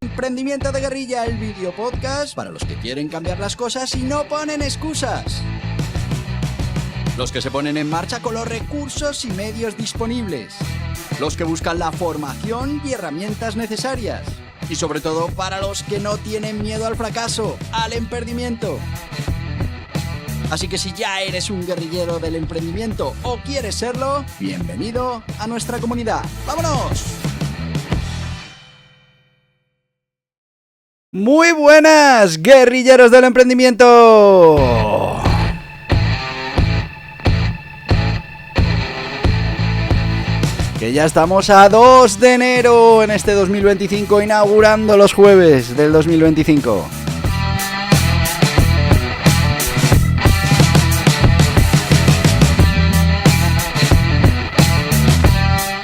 Emprendimiento de Guerrilla, el video podcast para los que quieren cambiar las cosas y no ponen excusas. Los que se ponen en marcha con los recursos y medios disponibles. Los que buscan la formación y herramientas necesarias. Y sobre todo para los que no tienen miedo al fracaso, al emprendimiento. Así que si ya eres un guerrillero del emprendimiento o quieres serlo, bienvenido a nuestra comunidad. ¡Vámonos! Muy buenas, guerrilleros del emprendimiento. Que ya estamos a 2 de enero en este 2025, inaugurando los jueves del 2025.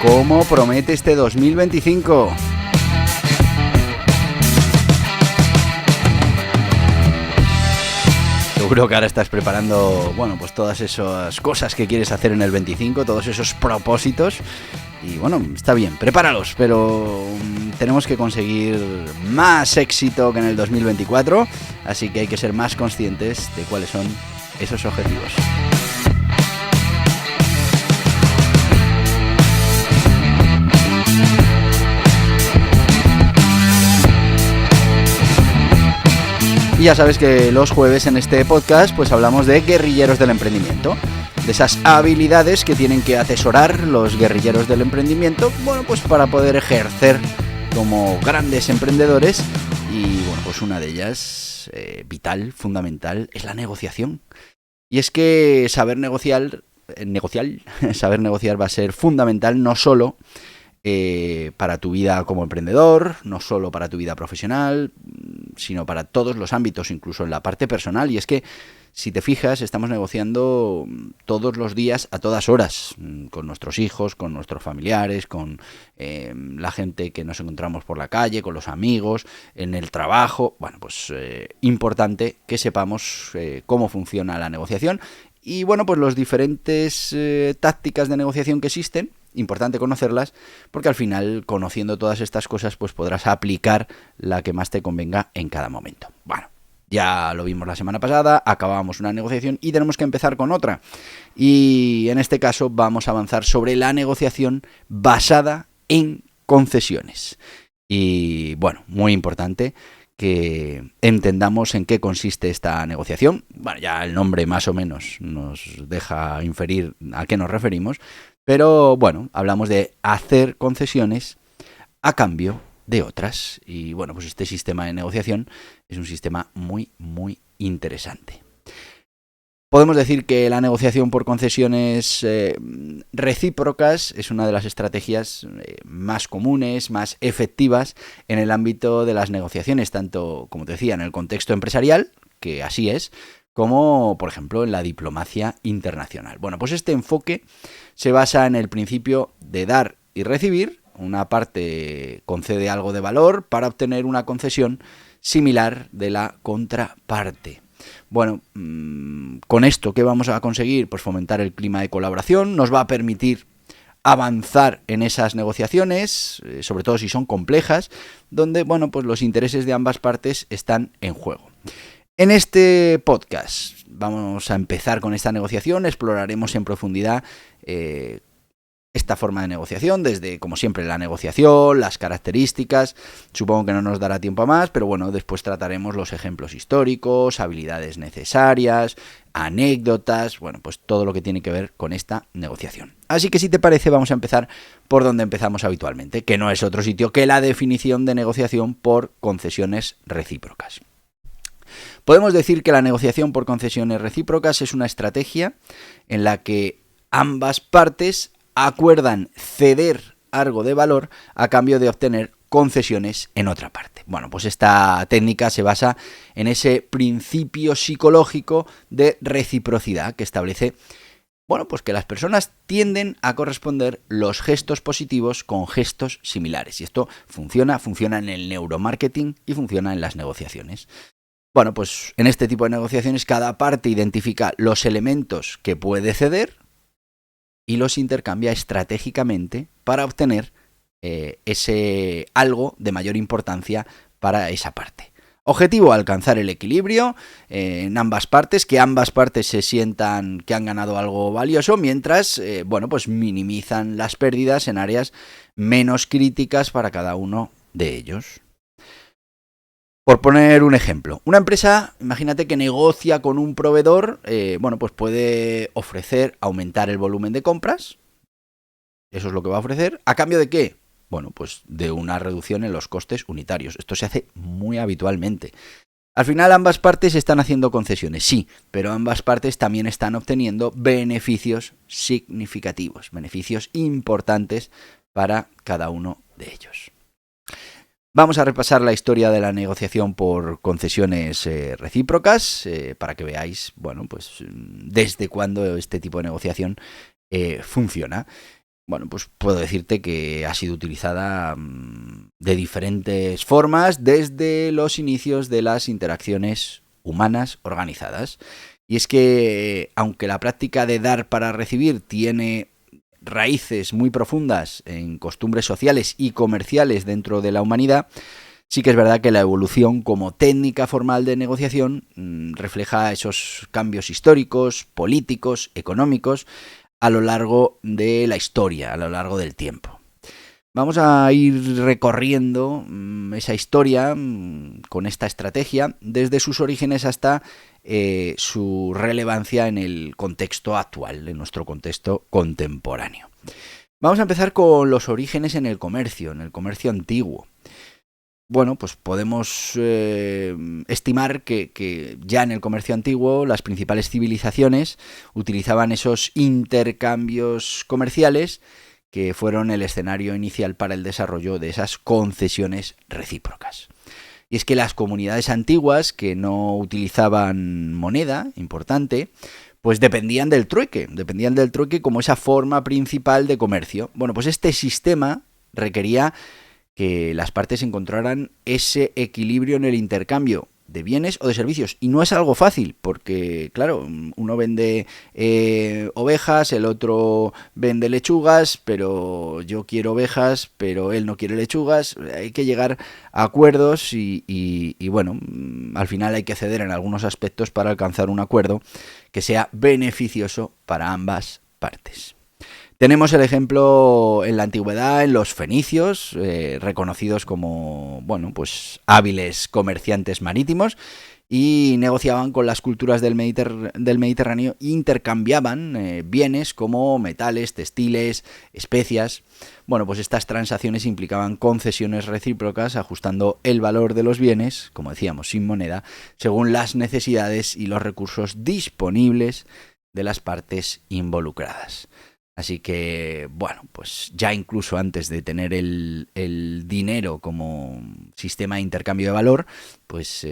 ¿Cómo promete este 2025? Seguro que ahora estás preparando, pues todas esas cosas que quieres hacer en el 25, todos esos propósitos. Y está bien, prepáralos, pero tenemos que conseguir más éxito que en el 2024, así que hay que ser más conscientes de cuáles son esos objetivos. Y ya sabes que los jueves en este podcast pues hablamos de guerrilleros del emprendimiento, de esas habilidades que tienen que atesorar los guerrilleros del emprendimiento, pues para poder ejercer como grandes emprendedores. Y pues una de ellas, vital, fundamental, es la negociación. Y es que saber negociar va a ser fundamental no solo para tu vida como emprendedor, no solo para tu vida profesional, sino para todos los ámbitos, incluso en la parte personal. Y es que, si te fijas, estamos negociando todos los días, a todas horas, con nuestros hijos, con nuestros familiares, con la gente que nos encontramos por la calle, con los amigos, en el trabajo. Importante que sepamos cómo funciona la negociación y, pues los diferentes tácticas de negociación que existen. Importante conocerlas, porque al final, conociendo todas estas cosas, pues podrás aplicar la que más te convenga en cada momento. Ya lo vimos la semana pasada, acabábamos una negociación y tenemos que empezar con otra. Y en este caso vamos a avanzar sobre la negociación basada en concesiones. Y muy importante que entendamos en qué consiste esta negociación. Ya el nombre más o menos nos deja inferir a qué nos referimos. Pero hablamos de hacer concesiones a cambio de otras. Y pues este sistema de negociación es un sistema muy, muy interesante. Podemos decir que la negociación por concesiones recíprocas es una de las estrategias más comunes, más efectivas en el ámbito de las negociaciones, tanto, como te decía, en el contexto empresarial, que así es, como, por ejemplo, en la diplomacia internacional. Pues este enfoque se basa en el principio de dar y recibir. Una parte concede algo de valor para obtener una concesión similar de la contraparte. Con esto, ¿qué vamos a conseguir? Pues fomentar el clima de colaboración, nos va a permitir avanzar en esas negociaciones, sobre todo si son complejas, donde, pues los intereses de ambas partes están en juego. En este podcast vamos a empezar con esta negociación, exploraremos en profundidad esta forma de negociación, desde, como siempre, la negociación, las características. Supongo que no nos dará tiempo a más, pero después trataremos los ejemplos históricos, habilidades necesarias, anécdotas, pues todo lo que tiene que ver con esta negociación. Así que, si te parece, vamos a empezar por donde empezamos habitualmente, que no es otro sitio que la definición de negociación por concesiones recíprocas. Podemos decir que la negociación por concesiones recíprocas es una estrategia en la que ambas partes acuerdan ceder algo de valor a cambio de obtener concesiones en otra parte. Pues esta técnica se basa en ese principio psicológico de reciprocidad que establece, pues que las personas tienden a corresponder los gestos positivos con gestos similares. Y esto funciona en el neuromarketing y funciona en las negociaciones. Pues en este tipo de negociaciones cada parte identifica los elementos que puede ceder y los intercambia estratégicamente para obtener ese algo de mayor importancia para esa parte. Objetivo, alcanzar el equilibrio en ambas partes, que ambas partes se sientan que han ganado algo valioso, mientras, pues minimizan las pérdidas en áreas menos críticas para cada uno de ellos. Por poner un ejemplo, una empresa, imagínate que negocia con un proveedor, pues puede ofrecer aumentar el volumen de compras, eso es lo que va a ofrecer, ¿a cambio de qué? Bueno, pues de una reducción en los costes unitarios. Esto se hace muy habitualmente. Al final ambas partes están haciendo concesiones, sí, pero ambas partes también están obteniendo beneficios significativos, beneficios importantes para cada uno de ellos. Vamos a repasar la historia de la negociación por concesiones recíprocas para que veáis, desde cuándo este tipo de negociación funciona. Bueno, pues puedo decirte que ha sido utilizada de diferentes formas desde los inicios de las interacciones humanas organizadas. Y es que, aunque la práctica de dar para recibir tiene raíces muy profundas en costumbres sociales y comerciales dentro de la humanidad, sí que es verdad que la evolución como técnica formal de negociación refleja esos cambios históricos, políticos, económicos, a lo largo de la historia, a lo largo del tiempo. Vamos a ir recorriendo esa historia con esta estrategia desde sus orígenes hasta su relevancia en el contexto actual, en nuestro contexto contemporáneo. Vamos a empezar con los orígenes en el comercio antiguo. Bueno, pues podemos estimar que ya en el comercio antiguo las principales civilizaciones utilizaban esos intercambios comerciales que fueron el escenario inicial para el desarrollo de esas concesiones recíprocas. Y es que las comunidades antiguas que no utilizaban moneda importante, pues dependían del trueque como esa forma principal de comercio. Bueno, pues este sistema requería que las partes encontraran ese equilibrio en el intercambio de bienes o de servicios. Y no es algo fácil, porque, claro, uno vende ovejas, el otro vende lechugas, pero yo quiero ovejas, pero él no quiere lechugas. Hay que llegar a acuerdos y al final hay que ceder en algunos aspectos para alcanzar un acuerdo que sea beneficioso para ambas partes. Tenemos el ejemplo en la antigüedad, en los fenicios, reconocidos como hábiles comerciantes marítimos, y negociaban con las culturas del Mediterráneo e intercambiaban bienes como metales, textiles, especias. Bueno, pues estas transacciones implicaban concesiones recíprocas, ajustando el valor de los bienes, como decíamos, sin moneda, según las necesidades y los recursos disponibles de las partes involucradas. Así que, pues ya incluso antes de tener el dinero como sistema de intercambio de valor, pues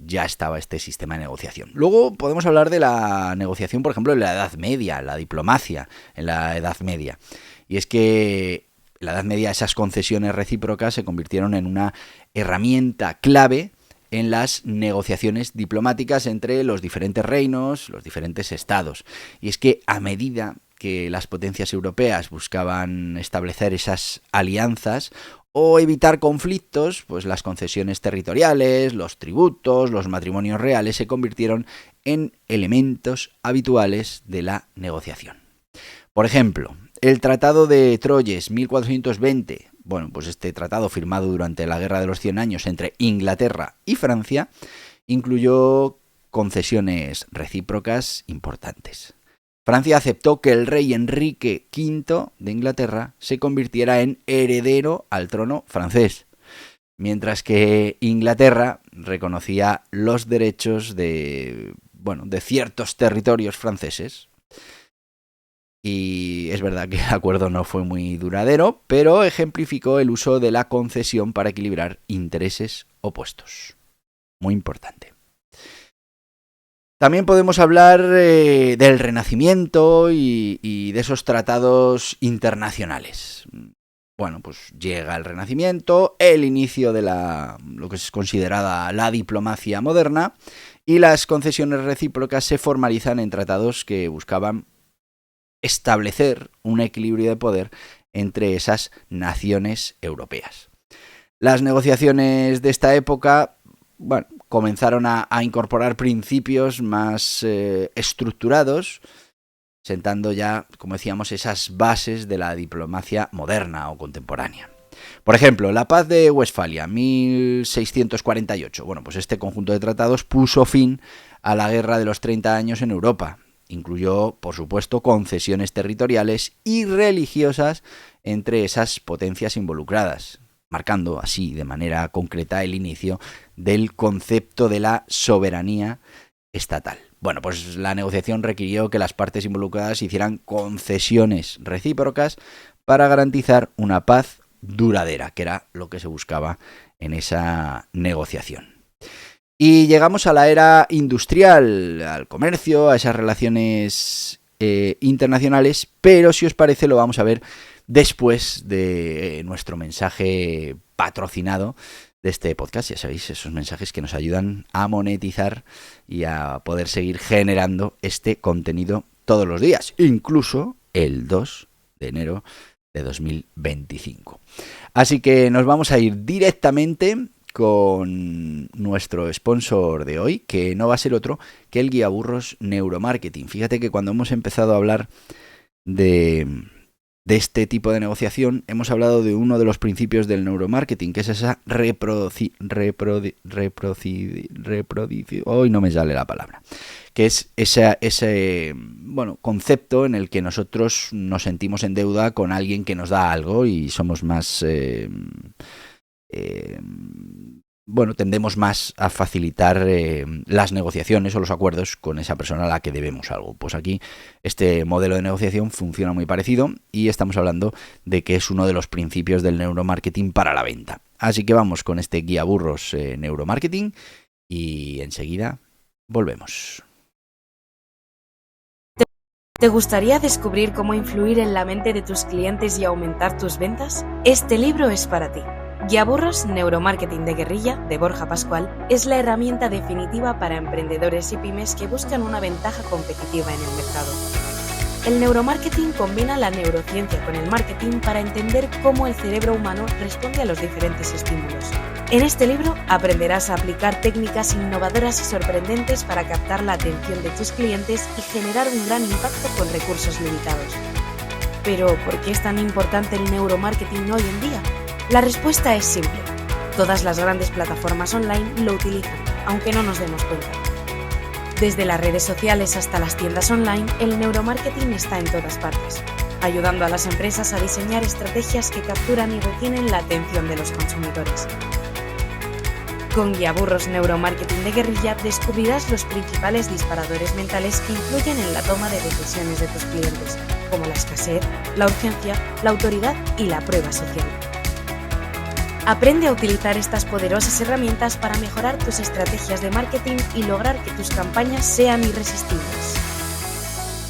ya estaba este sistema de negociación. Luego podemos hablar de la negociación, por ejemplo, en la Edad Media, la diplomacia en la Edad Media. Y es que en la Edad Media esas concesiones recíprocas se convirtieron en una herramienta clave en las negociaciones diplomáticas entre los diferentes reinos, los diferentes estados. Y es que a medida que las potencias europeas buscaban establecer esas alianzas o evitar conflictos, pues las concesiones territoriales, los tributos, los matrimonios reales se convirtieron en elementos habituales de la negociación. Por ejemplo, el Tratado de Troyes 1420, pues este tratado firmado durante la Guerra de los 100 Años entre Inglaterra y Francia, incluyó concesiones recíprocas importantes. Francia aceptó que el rey Enrique V de Inglaterra se convirtiera en heredero al trono francés, mientras que Inglaterra reconocía los derechos de ciertos territorios franceses. Y es verdad que el acuerdo no fue muy duradero, pero ejemplificó el uso de la concesión para equilibrar intereses opuestos. Muy importante. También podemos hablar del Renacimiento y de esos tratados internacionales. Pues llega el Renacimiento, el inicio de lo que es considerada la diplomacia moderna, y las concesiones recíprocas se formalizan en tratados que buscaban establecer un equilibrio de poder entre esas naciones europeas. Las negociaciones de esta época, bueno, comenzaron a incorporar principios más estructurados, sentando ya, como decíamos, esas bases de la diplomacia moderna o contemporánea. Por ejemplo, la Paz de Westfalia, 1648. Bueno, pues este conjunto de tratados puso fin a la Guerra de los 30 años en Europa. Incluyó, por supuesto, concesiones territoriales y religiosas entre esas potencias involucradas, marcando así de manera concreta el inicio del concepto de la soberanía estatal. Bueno, pues la negociación requirió que las partes involucradas hicieran concesiones recíprocas para garantizar una paz duradera, que era lo que se buscaba en esa negociación. Y llegamos a la era industrial, al comercio, a esas relaciones internacionales, pero si os parece lo vamos a ver después de nuestro mensaje patrocinado de este podcast. Ya sabéis, esos mensajes que nos ayudan a monetizar y a poder seguir generando este contenido todos los días, incluso el 2 de enero de 2025. Así que nos vamos a ir directamente con nuestro sponsor de hoy, que no va a ser otro que el Guiaburros Neuromarketing. Fíjate que cuando hemos empezado a hablar de este tipo de negociación, hemos hablado de uno de los principios del neuromarketing, que es esa hoy no me sale la palabra, que es ese concepto en el que nosotros nos sentimos en deuda con alguien que nos da algo y somos más tendemos más a facilitar las negociaciones o los acuerdos con esa persona a la que debemos algo. Pues aquí este modelo de negociación funciona muy parecido y estamos hablando de que es uno de los principios del neuromarketing para la venta. Así que vamos con este Guiaburros Neuromarketing y enseguida volvemos. ¿Te gustaría descubrir cómo influir en la mente de tus clientes y aumentar tus ventas? Este libro es para ti. Guiaburros Neuromarketing de Guerrilla, de Borja Pascual, es la herramienta definitiva para emprendedores y pymes que buscan una ventaja competitiva en el mercado. El neuromarketing combina la neurociencia con el marketing para entender cómo el cerebro humano responde a los diferentes estímulos. En este libro aprenderás a aplicar técnicas innovadoras y sorprendentes para captar la atención de tus clientes y generar un gran impacto con recursos limitados. Pero, ¿por qué es tan importante el neuromarketing hoy en día? La respuesta es simple. Todas las grandes plataformas online lo utilizan, aunque no nos demos cuenta. Desde las redes sociales hasta las tiendas online, el neuromarketing está en todas partes, ayudando a las empresas a diseñar estrategias que capturan y retienen la atención de los consumidores. Con Guiaburros Neuromarketing de Guerrilla descubrirás los principales disparadores mentales que influyen en la toma de decisiones de tus clientes, como la escasez, la urgencia, la autoridad y la prueba social. Aprende a utilizar estas poderosas herramientas para mejorar tus estrategias de marketing y lograr que tus campañas sean irresistibles.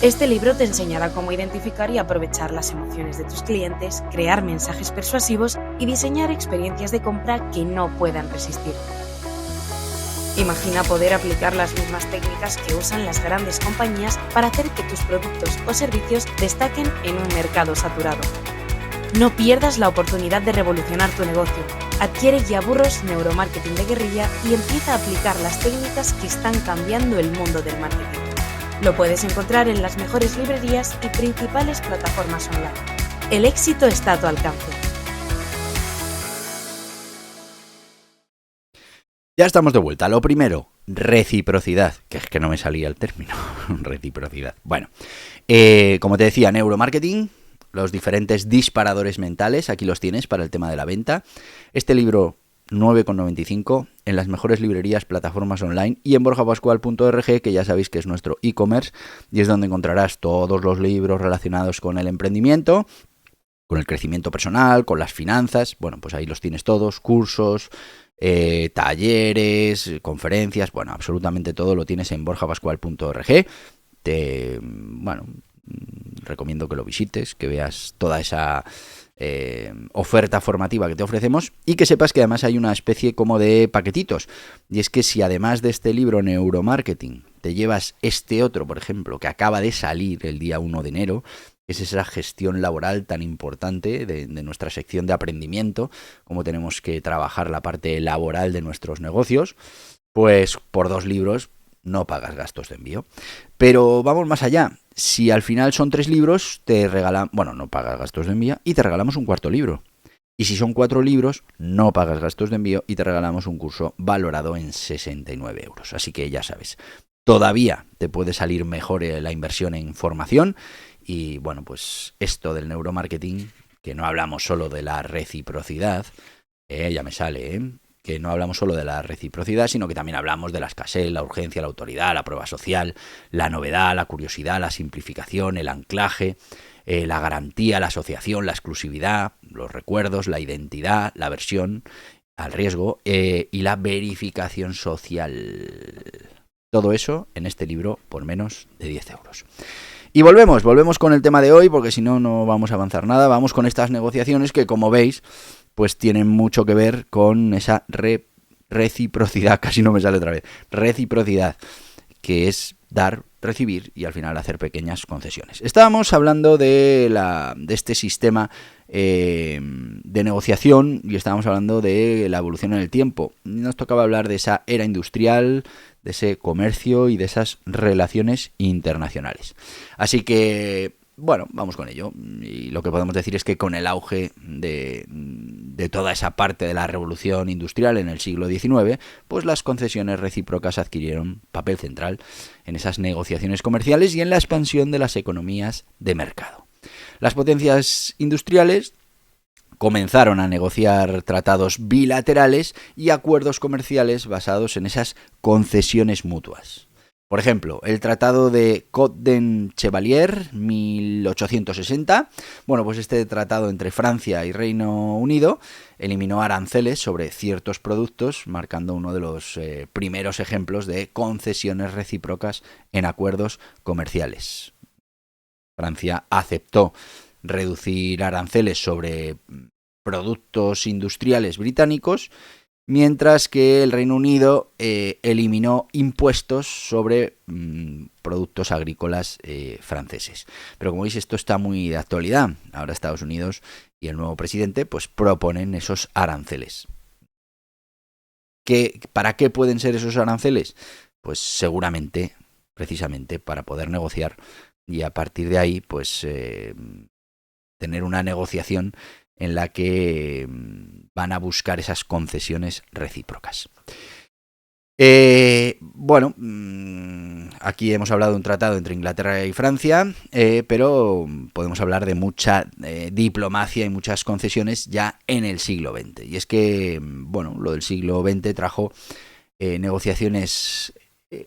Este libro te enseñará cómo identificar y aprovechar las emociones de tus clientes, crear mensajes persuasivos y diseñar experiencias de compra que no puedan resistir. Imagina poder aplicar las mismas técnicas que usan las grandes compañías para hacer que tus productos o servicios destaquen en un mercado saturado. No pierdas la oportunidad de revolucionar tu negocio. Adquiere Guiaburros Neuromarketing de Guerrilla y empieza a aplicar las técnicas que están cambiando el mundo del marketing. Lo puedes encontrar en las mejores librerías y principales plataformas online. El éxito está a tu alcance. Ya estamos de vuelta. Lo primero, reciprocidad, que es que no me salía el término, reciprocidad. Bueno, como te decía, neuromarketing, los diferentes disparadores mentales, aquí los tienes para el tema de la venta. Este libro, 9,95 en las mejores librerías, plataformas online y en borjapascual.org, que ya sabéis que es nuestro e-commerce y es donde encontrarás todos los libros relacionados con el emprendimiento, con el crecimiento personal, con las finanzas. Bueno, pues ahí los tienes todos, cursos, talleres, conferencias, bueno, absolutamente todo lo tienes en borjapascual.org. Recomiendo que lo visites, que veas toda esa oferta formativa que te ofrecemos y que sepas que además hay una especie como de paquetitos. Y es que si además de este libro Neuromarketing te llevas este otro, por ejemplo, que acaba de salir el día 1 de enero, Es esa gestión laboral tan importante de nuestra sección de aprendimiento, cómo tenemos que trabajar la parte laboral de nuestros negocios, pues por 2 libros no pagas gastos de envío. Pero vamos más allá. Si al final son 3 libros, te regalan, bueno, no pagas gastos de envío y te regalamos un cuarto libro. Y si son 4 libros, no pagas gastos de envío y te regalamos un curso valorado en 69 euros. Así que ya sabes, todavía te puede salir mejor la inversión en formación. Y bueno, pues esto del neuromarketing, que no hablamos solo de la reciprocidad, ya me sale, que no hablamos solo de la reciprocidad, sino que también hablamos de la escasez, la urgencia, la autoridad, la prueba social, la novedad, la curiosidad, la simplificación, el anclaje, la garantía, la asociación, la exclusividad, los recuerdos, la identidad, la aversión al riesgo y la verificación social. Todo eso en este libro por menos de 10 euros. Y volvemos con el tema de hoy, porque si no, no vamos a avanzar nada. Vamos con estas negociaciones que, como veis, pues tienen mucho que ver con esa reciprocidad, casi no me sale otra vez, reciprocidad, que es dar, recibir y al final hacer pequeñas concesiones. Estábamos hablando de este sistema de negociación y estábamos hablando de la evolución en el tiempo. Nos tocaba hablar de esa era industrial, de ese comercio y de esas relaciones internacionales. Así que, bueno, vamos con ello. Y lo que podemos decir es que con el auge de toda esa parte de la revolución industrial en el siglo XIX, pues las concesiones recíprocas adquirieron papel central en esas negociaciones comerciales y en la expansión de las economías de mercado. Las potencias industriales comenzaron a negociar tratados bilaterales y acuerdos comerciales basados en esas concesiones mutuas. Por ejemplo, el Tratado de Côte-d'en-Chevalier, 1860. Bueno, pues este tratado entre Francia y Reino Unido eliminó aranceles sobre ciertos productos, marcando uno de los primeros ejemplos de concesiones recíprocas en acuerdos comerciales. Francia aceptó reducir aranceles sobre productos industriales británicos, mientras que el Reino Unido eliminó impuestos sobre productos agrícolas franceses. Pero como veis, esto está muy de actualidad. Ahora Estados Unidos y el nuevo presidente pues proponen esos aranceles. ¿Para qué pueden ser esos aranceles? Pues seguramente, precisamente, para poder negociar y a partir de ahí, pues tener una negociación en la que van a buscar esas concesiones recíprocas. Bueno, aquí hemos hablado de un tratado entre Inglaterra y Francia, pero podemos hablar de mucha diplomacia y muchas concesiones ya en el siglo XX. Y es que, bueno, lo del siglo XX trajo negociaciones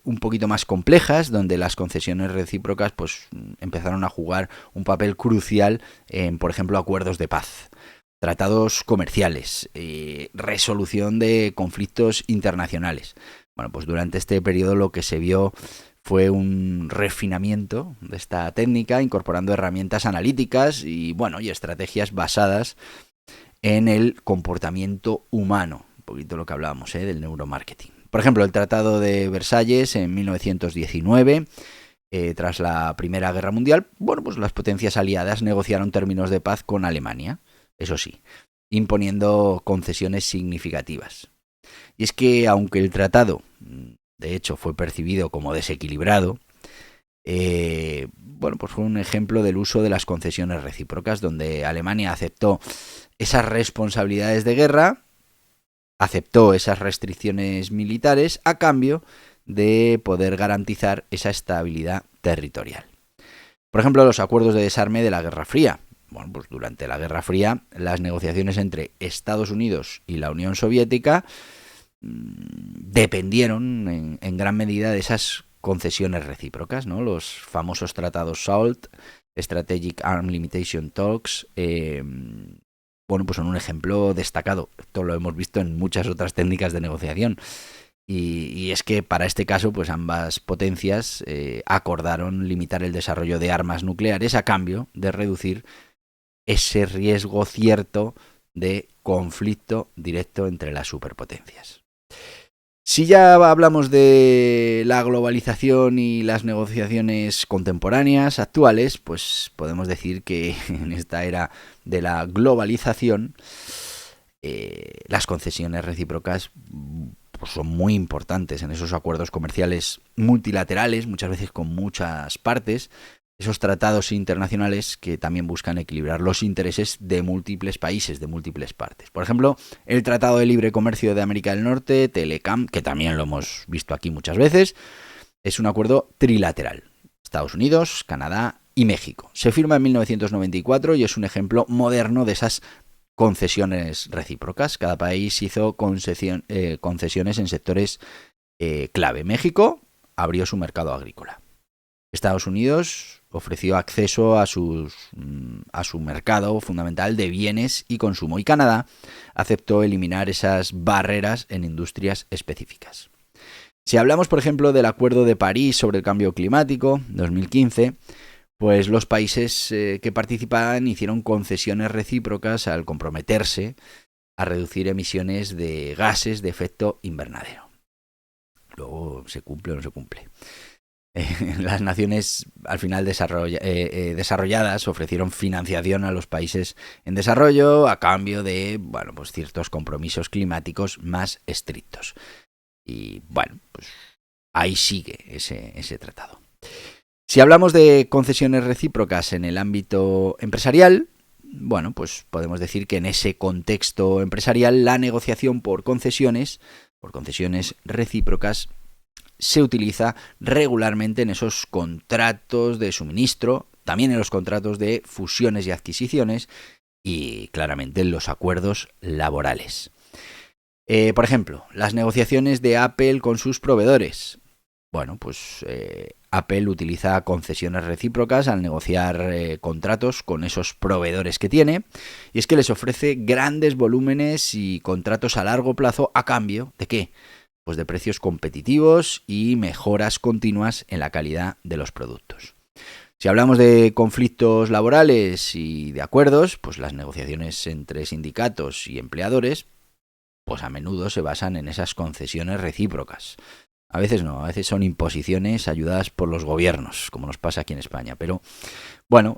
un poquito más complejas, donde las concesiones recíprocas pues empezaron a jugar un papel crucial en, por ejemplo, acuerdos de paz, tratados comerciales, resolución de conflictos internacionales. Bueno, pues durante este periodo lo que se vio fue un refinamiento de esta técnica, incorporando herramientas analíticas y, bueno, y estrategias basadas en el comportamiento humano, un poquito lo que hablábamos del neuromarketing. Por ejemplo, el Tratado de Versalles en 1919, tras la Primera Guerra Mundial, bueno, pues las potencias aliadas negociaron términos de paz con Alemania, eso sí, imponiendo concesiones significativas. Y es que, aunque el tratado, de hecho, fue percibido como desequilibrado, bueno, pues fue un ejemplo del uso de las concesiones recíprocas, donde Alemania aceptó esas responsabilidades de guerra, aceptó esas restricciones militares a cambio de poder garantizar esa estabilidad territorial. Por ejemplo, los acuerdos de desarme de la Guerra Fría. Bueno, pues durante la Guerra Fría, las negociaciones entre Estados Unidos y la Unión Soviética dependieron en gran medida de esas concesiones recíprocas, ¿no? Los famosos tratados SALT, Strategic Arms Limitation Talks, bueno, pues son un ejemplo destacado. Esto lo hemos visto en muchas otras técnicas de negociación. Y es que para este caso, pues ambas potencias acordaron limitar el desarrollo de armas nucleares a cambio de reducir ese riesgo cierto de conflicto directo entre las superpotencias. Si ya hablamos de la globalización y las negociaciones contemporáneas actuales, pues podemos decir que en esta era de la globalización, las concesiones recíprocas pues son muy importantes en esos acuerdos comerciales multilaterales, muchas veces con muchas partes, esos tratados internacionales que también buscan equilibrar los intereses de múltiples países, de múltiples partes. Por ejemplo, el Tratado de Libre Comercio de América del Norte, TELECAM, que también lo hemos visto aquí muchas veces, es un acuerdo trilateral. Estados Unidos, Canadá y México. Se firma en 1994 y es un ejemplo moderno de esas concesiones recíprocas. Cada país hizo concesiones en sectores clave. México abrió su mercado agrícola. Estados Unidos ofreció acceso a su mercado fundamental de bienes y consumo, y Canadá aceptó eliminar esas barreras en industrias específicas. Si hablamos, por ejemplo, del Acuerdo de París sobre el cambio climático, 2015, pues los países que participaban hicieron concesiones recíprocas al comprometerse a reducir emisiones de gases de efecto invernadero. Luego, ¿se cumple o no se cumple? Las naciones al final desarrolladas ofrecieron financiación a los países en desarrollo a cambio de pues ciertos compromisos climáticos más estrictos. Y pues ahí sigue ese tratado. Si hablamos de concesiones recíprocas en el ámbito empresarial, pues podemos decir que en ese contexto empresarial la negociación por concesiones recíprocas se utiliza regularmente en esos contratos de suministro, también en los contratos de fusiones y adquisiciones y claramente en los acuerdos laborales. Por ejemplo, las negociaciones de Apple con sus proveedores. Apple utiliza concesiones recíprocas al negociar contratos con esos proveedores que tiene, y es que les ofrece grandes volúmenes y contratos a largo plazo a cambio ¿de qué? Pues de precios competitivos y mejoras continuas en la calidad de los productos. Si hablamos de conflictos laborales y de acuerdos, pues las negociaciones entre sindicatos y empleadores, pues a menudo se basan en esas concesiones recíprocas. A veces no, a veces son imposiciones ayudadas por los gobiernos, como nos pasa aquí en España. Pero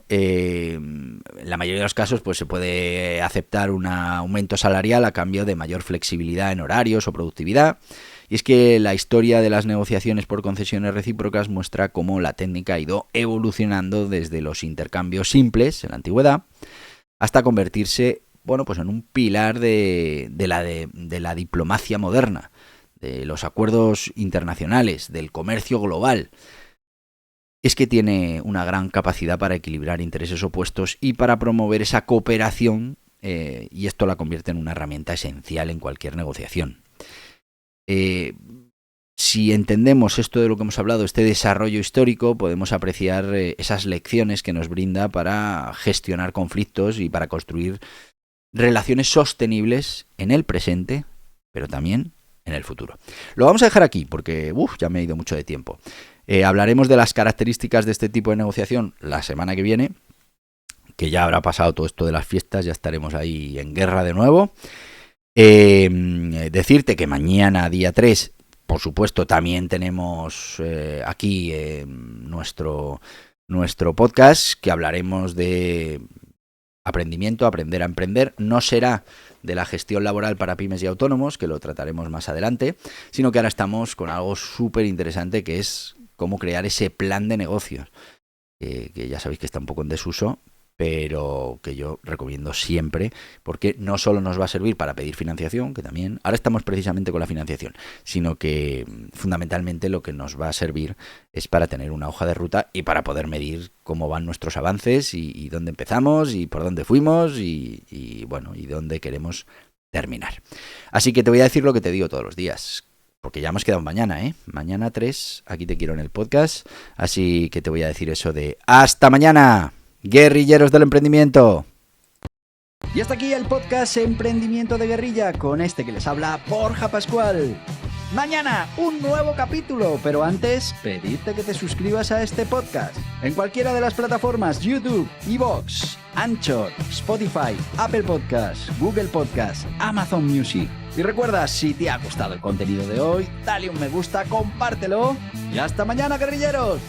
en la mayoría de los casos pues se puede aceptar un aumento salarial a cambio de mayor flexibilidad en horarios o productividad. Y es que la historia de las negociaciones por concesiones recíprocas muestra cómo la técnica ha ido evolucionando desde los intercambios simples en la antigüedad hasta convertirse en un pilar de la diplomacia moderna, de los acuerdos internacionales, del comercio global. Es que tiene una gran capacidad para equilibrar intereses opuestos y para promover esa cooperación, y esto la convierte en una herramienta esencial en cualquier negociación. Si entendemos esto de lo que hemos hablado, este desarrollo histórico, podemos apreciar esas lecciones que nos brinda para gestionar conflictos y para construir relaciones sostenibles en el presente, pero también en el futuro. Lo vamos a dejar aquí porque ya me he ido mucho de tiempo. Hablaremos de las características de este tipo de negociación la semana que viene, que ya habrá pasado todo esto de las fiestas, ya estaremos ahí en guerra de nuevo. Decirte que mañana, día 3, por supuesto, también tenemos aquí nuestro podcast, que hablaremos de aprender a emprender. No será de la gestión laboral para pymes y autónomos, que lo trataremos más adelante, sino que ahora estamos con algo súper interesante, que es cómo crear ese plan de negocios, que ya sabéis que está un poco en desuso, pero que yo recomiendo siempre, porque no solo nos va a servir para pedir financiación, que también, ahora estamos precisamente con la financiación, sino que fundamentalmente lo que nos va a servir es para tener una hoja de ruta y para poder medir cómo van nuestros avances y dónde empezamos y por dónde fuimos y dónde queremos terminar. Así que te voy a decir lo que te digo todos los días, porque ya hemos quedado mañana, Mañana 3, aquí te quiero en el podcast, así que te voy a decir eso de ¡hasta mañana! Guerrilleros del emprendimiento. Y hasta aquí el podcast Emprendimiento de Guerrilla, con este que les habla Borja Pascual. Mañana un nuevo capítulo, pero antes pedirte que te suscribas a este podcast en cualquiera de las plataformas YouTube, iVoox, Anchor, Spotify, Apple Podcasts, Google Podcasts, Amazon Music. Y recuerda, si te ha gustado el contenido de hoy, dale un me gusta, compártelo y hasta mañana, guerrilleros.